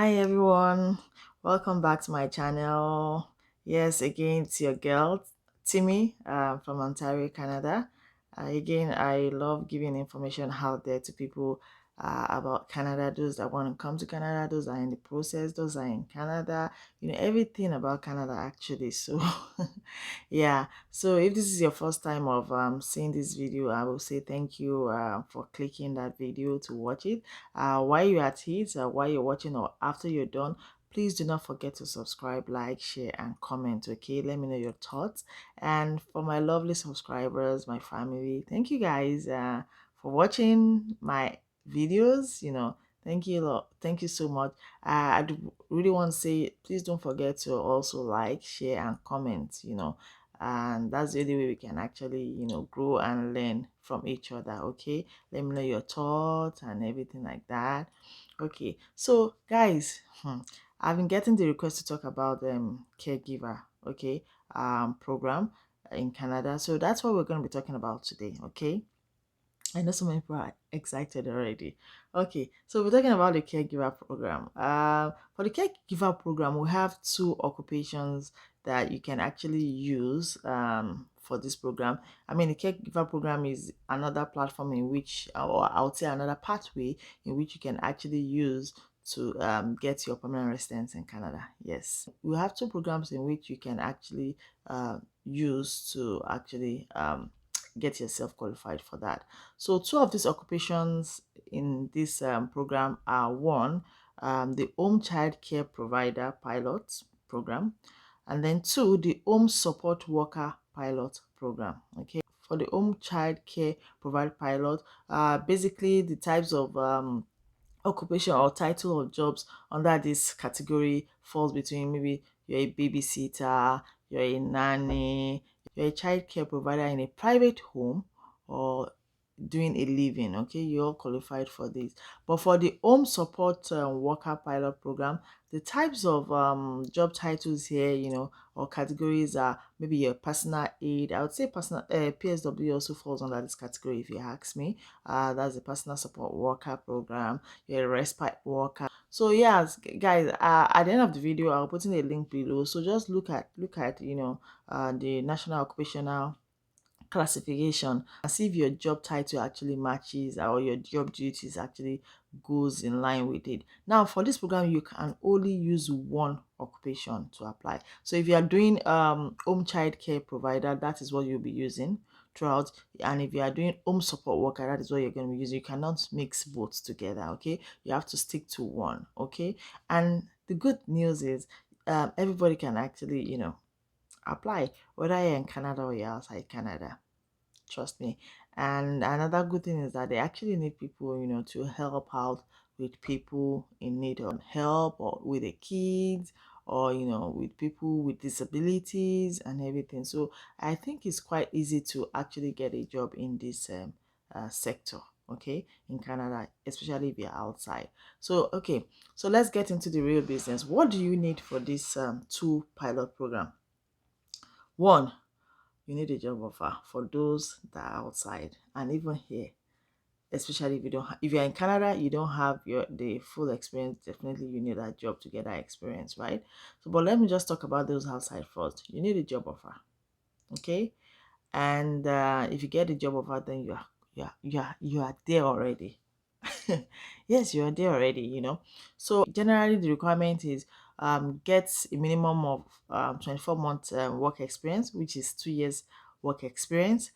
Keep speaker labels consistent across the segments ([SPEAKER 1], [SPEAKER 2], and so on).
[SPEAKER 1] Hi everyone, welcome back to my channel. Yes, again, it's your girl Timmy from Ontario, Canada. Again, I love giving information out there to people about Canada, those that want to come to Canada, those that are in the process, those that are in Canada, everything about Canada actually. So yeah, so if this is your first time of seeing this video, I will say thank you for clicking that video to watch it. While you're at it, while you're watching or after you're done, please do not forget to subscribe, like, share, and comment. Okay, let me know your thoughts. And for my lovely subscribers, my family, thank you guys for watching my videos. Thank you, thank you so much. Really want to say, please don't forget to also like, share, and comment. And that's the only way we can actually grow and learn from each other. Okay, let me know your thoughts and everything like that. Okay, so guys, I've been getting the request to talk about caregiver, okay, program in Canada. So that's what we're going to be talking about today. Okay, I know so many people are excited already. Okay, so we're talking about the caregiver program. For the caregiver program, we have two occupations that you can actually use for this program. I mean, the caregiver program is another platform in which, or I would say another pathway in which you can actually use to get your permanent residence in Canada. Yes, we have two programs in which you can actually use to actually get yourself qualified for that. So two of these occupations in this program are one, the home child care provider pilot program, and then two, the home support worker pilot program. Okay, for the home child care provider pilot, basically the types of occupation or title of jobs under this category falls between maybe you're a babysitter, you're a nanny, you're a child care provider in a private home, or doing a living. Okay, you're all qualified for this. But for the home support worker pilot program, the types of job titles here, or categories are maybe your personal aid. I would say personal PSW also falls under this category if you ask me. That's the personal support worker program. You're a respite worker. So yes, guys, at the end of the video, I'll put in a link below. So just look at the National Occupational classification and see if your job title actually matches or your job duties actually goes in line with it. Now for this program, you can only use one occupation to apply. So if you are doing home child care provider, that is what you'll be using throughout. And if you are doing home support worker, that is what you're going to be using. You cannot mix both together. Okay, you have to stick to one. Okay, and the good news is everybody can actually apply, whether you're in Canada or you're outside Canada. Trust me. And another good thing is that they actually need people, to help out with people in need of help, or with the kids, or with people with disabilities and everything. So I think it's quite easy to actually get a job in this sector, okay, in Canada, especially if you're outside. So okay, so let's get into the real business. What do you need for this two pilot program? One, you need a job offer for those that are outside, and even here, especially if you don't if you're in Canada, you don't have the full experience. Definitely you need that job to get that experience, right? So but let me just talk about those outside first. You need a job offer, okay? And if you get a job offer, then you are there already. Yes, you are there already, so generally the requirement is get a minimum of 24 months work experience, which is 2 years work experience.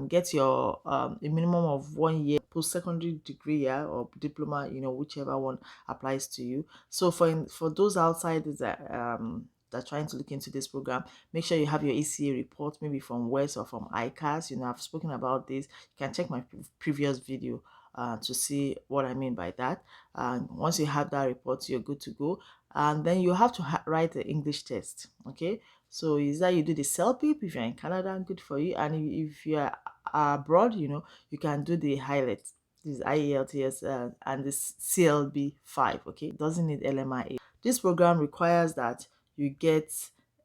[SPEAKER 1] Get your a minimum of 1 year post-secondary degree, yeah, or diploma, whichever one applies to you. So for those outsiders that are trying to look into this program, make sure you have your ECA report, maybe from West or from ICAS. I've spoken about this. You can check my previous video to see what I mean by that. And once you have that report, you're good to go. And then you have to write the English test. Okay, so is that you do the CELPIP if you're in Canada, good for you. And if you're abroad, you can do the highlights. This is IELTS and this CLB 5. Okay, it doesn't need LMIA. This program requires that you get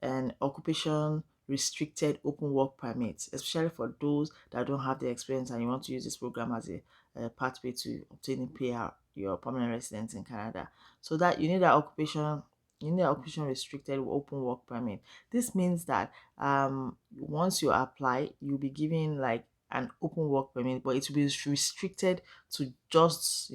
[SPEAKER 1] an occupation restricted open work permits, especially for those that don't have the experience and you want to use this program as a pathway to obtaining PR, your permanent residence in Canada. So that you need an occupation restricted open work permit. This means that once you apply, you'll be given like an open work permit, but it will be restricted to just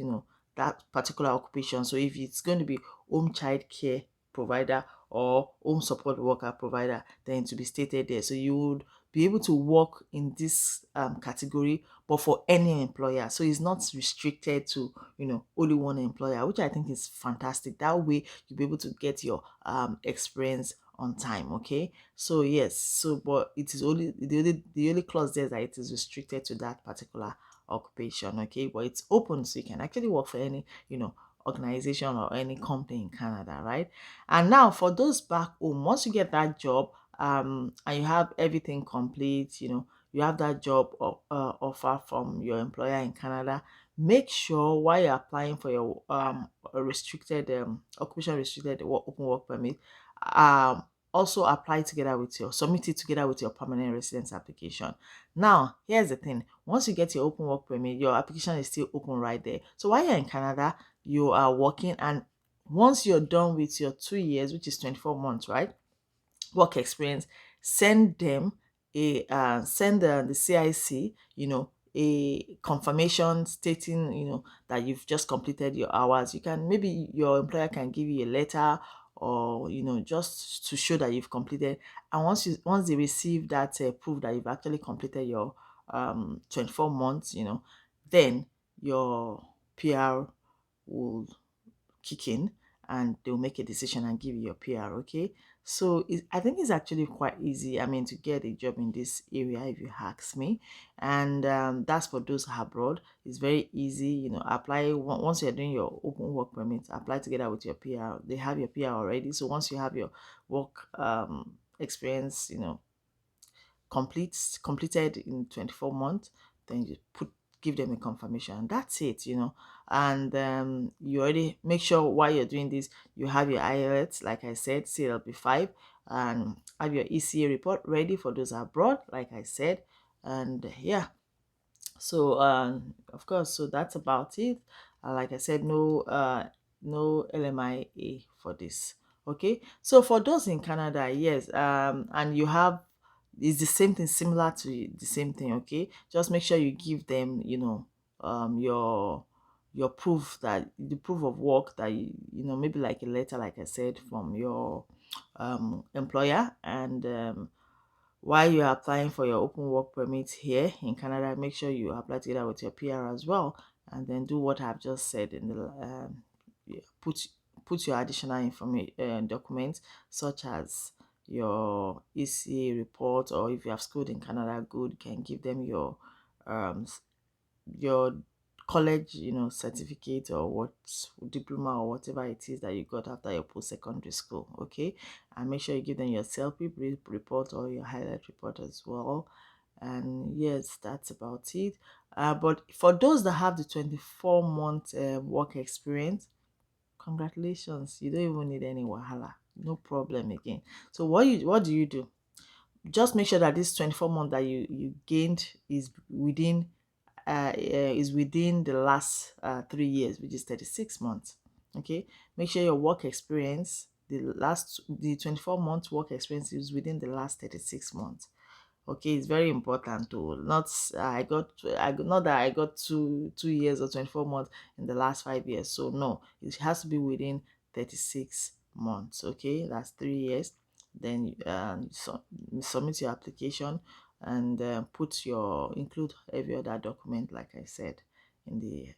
[SPEAKER 1] that particular occupation. So if it's going to be home child care provider or home support worker provider, then to be stated there. So you would be able to work in this category, but for any employer. So it's not restricted to only one employer, which I think is fantastic. That way you'll be able to get your experience on time. Okay, so yes, so but it is only the only clause there is that it is restricted to that particular occupation. Okay, but it's open, so you can actually work for any organization or any company in Canada, right? And now for those back home, once you get that job, and you have everything complete, you have that job offer from your employer in Canada, make sure while you're applying for your restricted occupation restricted open work permit, um also apply together with your submit it together with your permanent residence application. Now here's the thing: once you get your open work permit, your application is still open right there. So while you're in Canada, you are working, and once you're done with your 2 years, which is 24 months, right, work experience, send them send the CIC, a confirmation stating, that you've just completed your hours. You can, maybe your employer can give you a letter, or just to show that you've completed. And once they receive that proof that you've actually completed your 24 months, then your PR will kick in, and they'll make a decision and give you your PR. Okay, so I think it's actually quite easy, I mean, to get a job in this area, if you ask me. And that's for those abroad. It's very easy, apply once you're doing your open work permit, apply together with your PR. They have your PR already, so once you have your work experience, completed in 24 months, then you give them a confirmation, and that's it. And you already make sure while you're doing this, you have your IELTS, like I said, CLB5, and have your ECA report ready for those abroad, like I said. And yeah, so of course, so that's about it. Like I said, no LMIA for this. Okay, so for those in Canada, yes, and you have, it's the same thing, similar to the same thing. Okay, just make sure you give them your proof, that the proof of work, that maybe like a letter, like I said, from your employer. And while you're applying for your open work permit here in Canada, make sure you apply together with your PR as well, and then do what I've just said in the yeah, put your additional information documents, such as your ECA report, or if you have schooled in Canada, good, you can give them um your college certificate, or what diploma, or whatever it is that you got after your post-secondary school. Okay, and make sure you give them your selfie report or your highlight report as well. And yes, that's about it. But for those that have the 24-month work experience, congratulations, you don't even need any wahala, no problem again. So what do you do? Just make sure that this 24 month that you gained is within the last 3 years, which is 36 months. Okay, make sure your work experience, the 24-month work experience, is within the last 36 months. Okay, it's very important to not not that I got 2 years or 24 months in the last 5 years. So no, it has to be within 36 months. Okay, that's 3 years. Then submit your application, and include every other document, like I said in the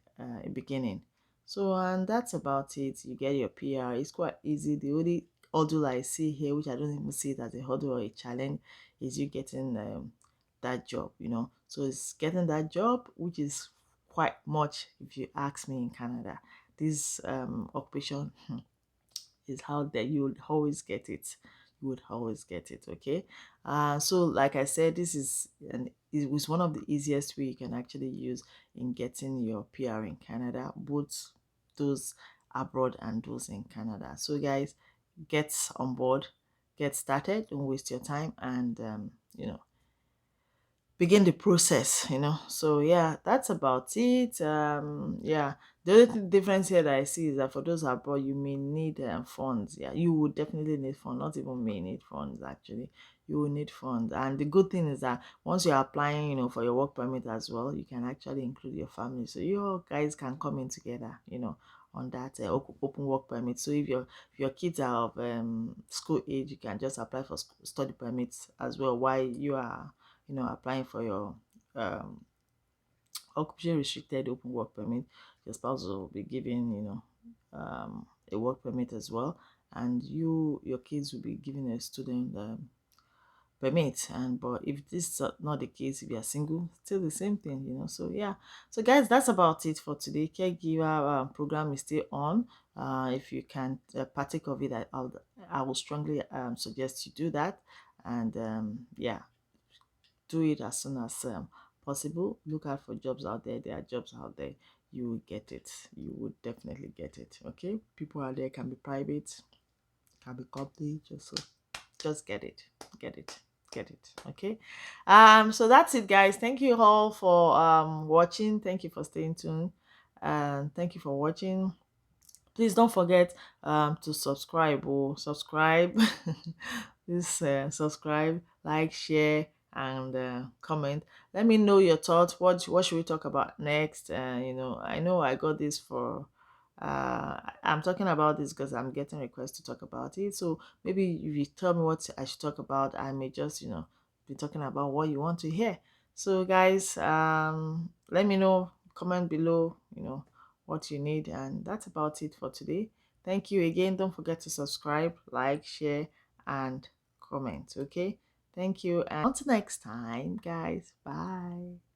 [SPEAKER 1] beginning. So, and that's about it. You get your PR. It's quite easy. The only hurdle I see here, which I don't even see it as a hurdle or a challenge, is you getting that job. So it's getting that job, which is quite much, if you ask me, in Canada. This occupation is how that you would always get it. You would always get it. Okay, so like I said, it was one of the easiest way you can actually use in getting your PR in Canada, both those abroad and those in Canada. So guys, get on board, get started. Don't waste your time, and begin the process. So yeah, that's about it. Yeah, the only difference here that I see is that for those abroad, you may need funds. Yeah, you would definitely need funds. Not even may need funds, actually. You will need funds. And the good thing is that once you're applying, for your work permit as well, you can actually include your family, so you guys can come in together, on that open work permit. So if your kids are of school age, you can just apply for study permits as well while you are applying for your um, occupation restricted open work permit. Your spouse will be given, a work permit as well, and your kids will be given a student permit. And but if this is not the case, if you are single, still the same thing. So yeah, so guys, that's about it for today. Caregiver program is still on. If you can partake of it, I will strongly suggest you do that. And yeah, do it as soon as possible. Look out for jobs out there. There are jobs out there. You will get it. You would definitely get it. Okay, people out there, can be private, can be company. Just get it, get it, get it. Okay. So that's it, guys. Thank you all for watching. Thank you for staying tuned, and thank you for watching. Please don't forget to subscribe. Subscribe. Please subscribe, like, share, and comment. Let me know your thoughts. What should we talk about next? I know I got this for I'm talking about this because I'm getting requests to talk about it. So maybe if you tell me what I should talk about, I may just be talking about what you want to hear. So guys, let me know, comment below, what you need. And that's about it for today. Thank you again. Don't forget to subscribe, like, share, and comment. Okay, thank you, and until next time, guys. Bye.